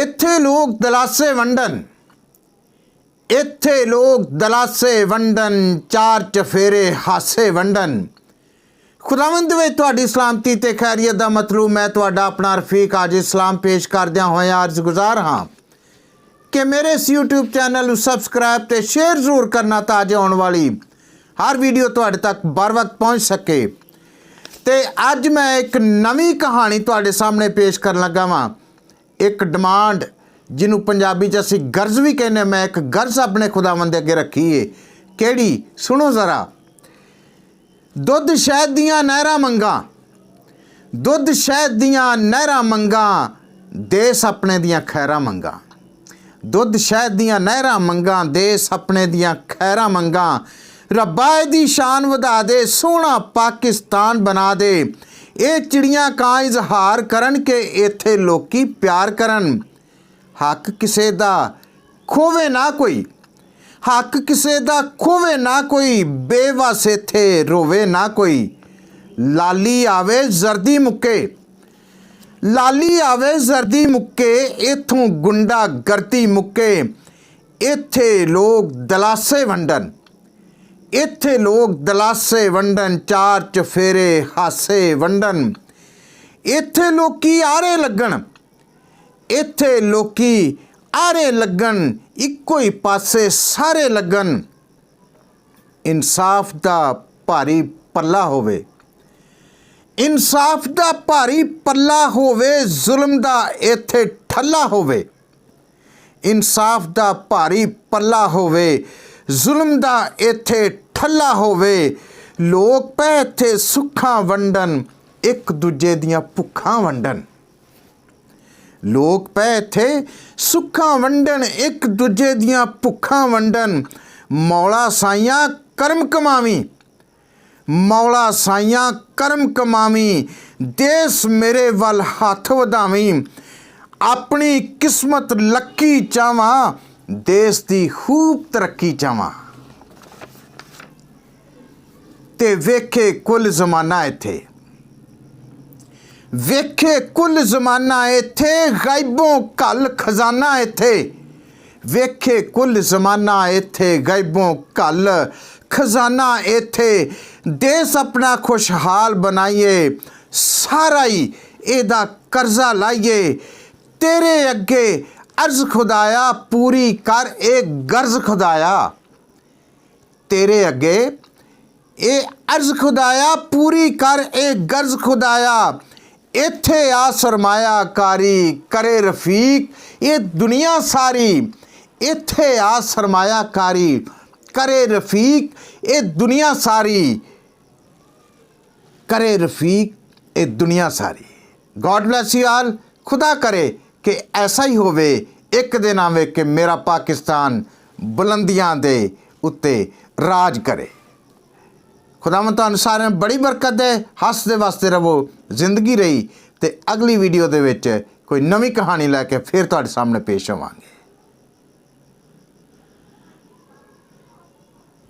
ਇੱਥੇ ਲੋਕ ਦਲਾਸੇ ਵੰਡਣ, ਇੱਥੇ ਲੋਕ ਦਲਾਸੇ ਵੰਡਣ, ਚਾਰ ਚਫੇਰੇ ਹਾਸੇ ਵੰਡਣ। ਖੁਦਾਵੰਦ ਵਿੱਚ ਤੁਹਾਡੀ ਸਲਾਮਤੀ ਤੇ ਖੈਰੀਅਤ ਦਾ ਮਤਲਬ ਮੈਂ ਤੁਹਾਡਾ ਆਪਣਾ ਰਫੀਕ ਆजिज़ ਸਲਾਮ ਪੇਸ਼ ਕਰਦਿਆਂ ਹੋਇਆ अर्ज़ गुज़ार ਹਾਂ कि मेरे इस यूट्यूब चैनल सबसक्राइब तो शेयर जरूर करना ताकि आने वाली हर वीडियो तुहाडे तक बर वक्त पहुँच सके। तो अज मैं एक नवी कहानी तुहाडे सामने पेश कर लगा वां। एक डिमांड जिन्हों पंजाबी च असीं गर्ज भी कहने, मैं एक गर्ज अपने खुदावंद अगे रखी है। किहड़ी? सुनो ज़रा। दुध शहद दियां नहरां मंगां, दुध शहद दियां नहरां मंगां, देस अपने दियां खैरां मंगां। दुध शहद दियां नहरां मंगां, देस अपने दियां खैरां मंगां। रब्बा दी शान वधा दे, सोहना पाकिस्तान बना दे। ये चिड़ियां कां इजहार करन के इत्थे लोकी प्यार करन। हक किसे दा खोवे ना कोई, हक किसे दा खोवे ना कोई, बेवस इत्थे रोवे ना कोई। लाली आवे जर्दी मुक्के, लाली आवे जर्दी मुक्के, इथों गुंडा गर्दी मुक्के। इत्थे लोग दलासे वंडन, इत्थे लोग दलासे वंडन, चार चफेरे हासे वंडन। इत्थे लोकी आरे लगन, इत्थे लोकी आरे लगन, इक्को ही पासे सारे लगन। इंसाफ दा भारी पल्ला होवे, इंसाफ दा भारी पल्ला होवे, जुल्म दा इत्थे ठल्ला होवे। इंसाफ दा भारी पल्ला होवे, जुल्म दा इत्थे ठल्ला होवे। लोग पै इत्थे सुखां वंडन, एक दूजे दियां भुखां वंडन। लोग पै इत्थे सुखां वंडन, एक दूजे दियां भुखां वंडन। मौला साइयां करम कमावी, मौला साइयां करम कमावी। देस मेरे वल हाथ वधावी, अपनी किस्मत लकी चावां, देश दी खूब तरक्की चावां। ते वेखे कुल जमाना इत्थे, वेखे कुल जमाना इत्थे, गायबों कल खजाना इत्थे। वेखे कुल जमाना इत्थे, गायबों कल खजाना इत्थे। देश अपना खुशहाल बनाइए, सारा ही एदा कर्जा लाइए। तेरे अगे अर्ज खुदाया, पूरी कर एक गर्ज खुदाया। तेरे अगे ए अर्ज खुदाया, पूरी कर एक गर्ज खुदाया। इत्थे आ सरमायाकारी करे रफीक ये दुनिया सारी। इत्थे आ सरमायाकारी करे रफीक ये दुनिया सारी, करे रफीक ये दुनिया सारी। God bless you all. खुदा करे कि ऐसा ही होवे एक दिन आवे कि मेरा पाकिस्तान बुलंदियां दे उत्ते राज करे। खुदावंद तुहानूं सारिਆਂ ਨੂੰ बड़ी बरकत दे। हसदे वसदे रहो, जिंदगी रही। ते अगली वीडियो दे विच कोई नवी कहानी लैके फिर तुहाडे सामने पेश होवांगे।